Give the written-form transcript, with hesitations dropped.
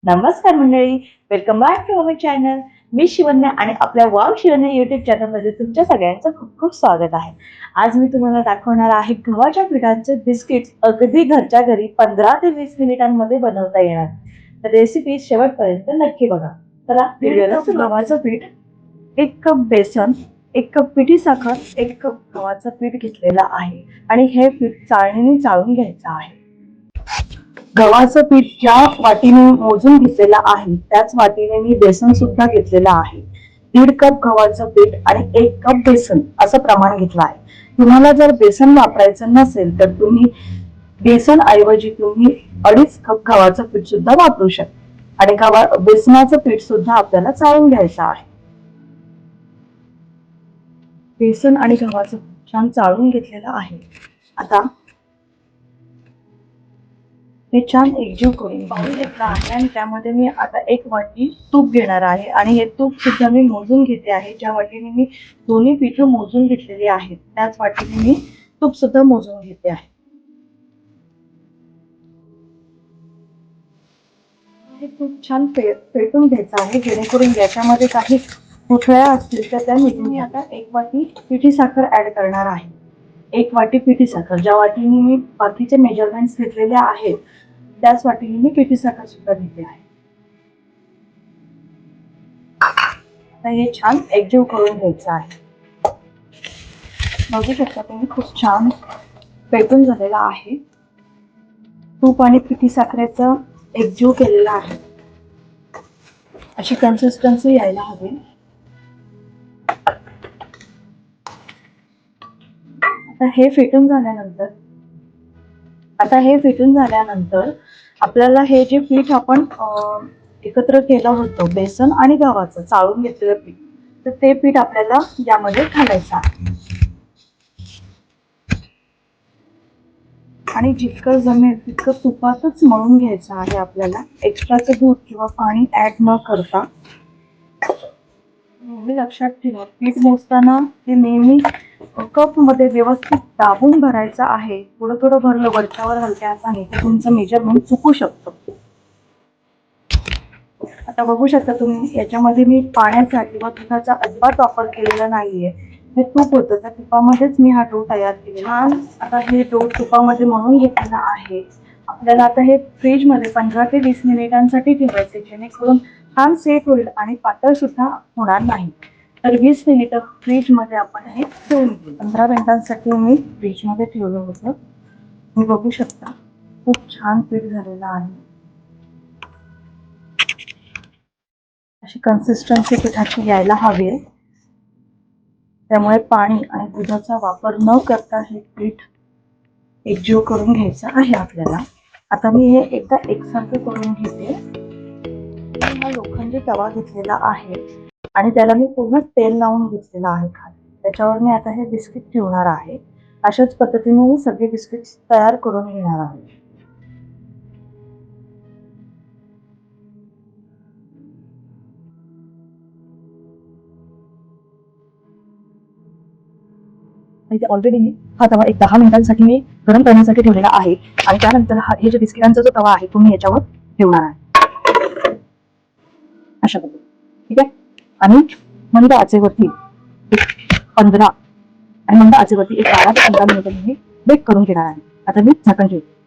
नमस्कार मंडळी, welcome back to our channel. मी शिवन्या आणि आपल्या वाव शिवन्या युट्यूब चॅनलमध्ये तुमच्या सगळ्यांचं खूप खूप स्वागत आहे. आज मी तुम्हाला दाखवणार आहे गव्हाच्या पिठाचे बिस्किट्स अगदी घरच्या घरी 15 ते 20 मिनिटांमध्ये बनवता येणार. तर रेसिपी शेवटपर्यंत नक्की बघा. चला व्हिडिओला गव्हाचं पीठ, 1 कप बेसन, 1 कप पिठी साखर, 1 कप गव्हाचं पीठ घेतलेलं आहे आणि हे पीठ चाळणीने चाळून घ्यायचं आहे. गव्हाचं पीठ ज्या वाटीने मोजून घेतलेलं आहे त्याच वाटीने मी बेसन सुद्धा घेतलेलं आहे. 1.5 कप गव्हाचं पीठ आणि 1 कप बेसन असं प्रमाण घेतलं आहे. तुम्हाला जर बेसन वापरायचं नसेल तर तुम्ही बेसन ऐवजी तुम्ही 2.5 कप गव्हाचं पीठ सुद्धा वापरू शकता आणि बेसनाचं पीठ सुद्धा आपल्याला चाळून घ्यायचं आहे. बेसन आणि गव्हाचं छान चाळून घेतलेलं आहे. आता हे छान एकजीव करून पाहून घेतला आहे आणि त्यामध्ये मी आता 1 वाटी तूप घेणार आहे आणि हे तूप सुद्धा मी मोजून घेते आहे. ज्या वाटीने मी दोन्ही पीठ मोजून घेतलेली आहेत त्याच वाटीने मी तूप सुद्धा मोजून घेते आहे. हे तूप छान पेटून घ्यायचं आहे जेणेकरून याच्यामध्ये काही गुठळ्या असतील तर त्या निघून. मी आता 1 वाटी पिठी साखर ऍड करणार आहे. 1 वाटी पिठी साखर, ज्या वाटीने मी बाकीचे मेजरमेंट्स घेतलेले आहेत त्याच वाटीने मी पिठी साखर सुद्धा घेते आहे. आता हे छान एकजीव करून घ्यायचं आहे. बघू शकता तुम्ही खूप छान पेटून झालेला आहे. तूप आणि पिठी साखरेचं एकजीव केलेला आहे. अशी कन्सिस्टन्सी यायला हवी. आता हे फेटून झाल्यानंतर आपल्याला हे जे पीठ आपण एकत्र केलं होतं बेसन आणि गव्हाचं चाळून घेतलेलं पीठ, तर ते पीठ आपल्याला यामध्ये घालायचं आहे आणि जितकं जमेल तितकं तुपातच मळून घ्यायचं आहे आपल्याला. एक्स्ट्राचं दूध किंवा पाणी ऍड न करता. नेहमी लक्षात ठेवा, पीठ मोजताना ते नेहमी कप मध्ये व्यवस्थित दाबून भरायचं आहे. थोडं थोडं भरलं वरच्यावर हलक्या हाताने तर तुमचं मेजरमेंट चुकू शकतं. आता बघू शकता तुम्ही, याच्यामध्ये मी पाण्याचा किंवा दुधाचा अजिबात वापर केलेला नाहीये. हे तूप होतं, त्या तुपामध्येच मी हा डो तयार केलेला. आता हे डो तुपामध्ये मळून घेतलेला आहे. आपल्याला आता हे फ्रीज मध्ये 15 ते 20 मिनिटांसाठी ठेवायचे जेणेकरून छान सेट होईल आणि पातळ सुद्धा होणार नाही. तर 20 मिनिटं फ्रीज मध्ये आपण हे ठेवून घेऊ. 15 मिनिटांसाठी मी फ्रीज मध्ये ठेवलं होतं. तुम्ही बघू शकता खूप छान पीठ झालेलं आहे. अशी कन्सिस्टन्सी पिठाची यायला हवी आहे. त्यामुळे पाणी आणि दुधाचा वापर न करता हे पीठ एकजीव करून घ्यायचं आहे आपल्याला. आता मी हे एकदा एकसारखं करून घेते. हा लोखंडी तवा घेतलेला आहे आणि त्याला मी पूर्ण तेल लावून घेतलेलं आहे खाली. त्याच्यावर मी आता हे बिस्किट ठेवणार आहे. अशाच पद्धतीने मी सगळे बिस्किट तयार करून घेणार आहे. ऑलरेडी हा तवा एक 10 मिनिटांसाठी मी गरम करण्यासाठी ठेवलेला आहे आणि त्यानंतर हे जे बिस्किटांचा जो तवा आहे तो मी याच्यावर ठेवणार आहे अशा पद्धतीने. ठीक आहे. आणि मंद आचेवरती 15 आणि मंद आचेवरती 12 ते 15 मिनिटं मी बेक करून घेणार आहे. आता मी झाकण ठेवते.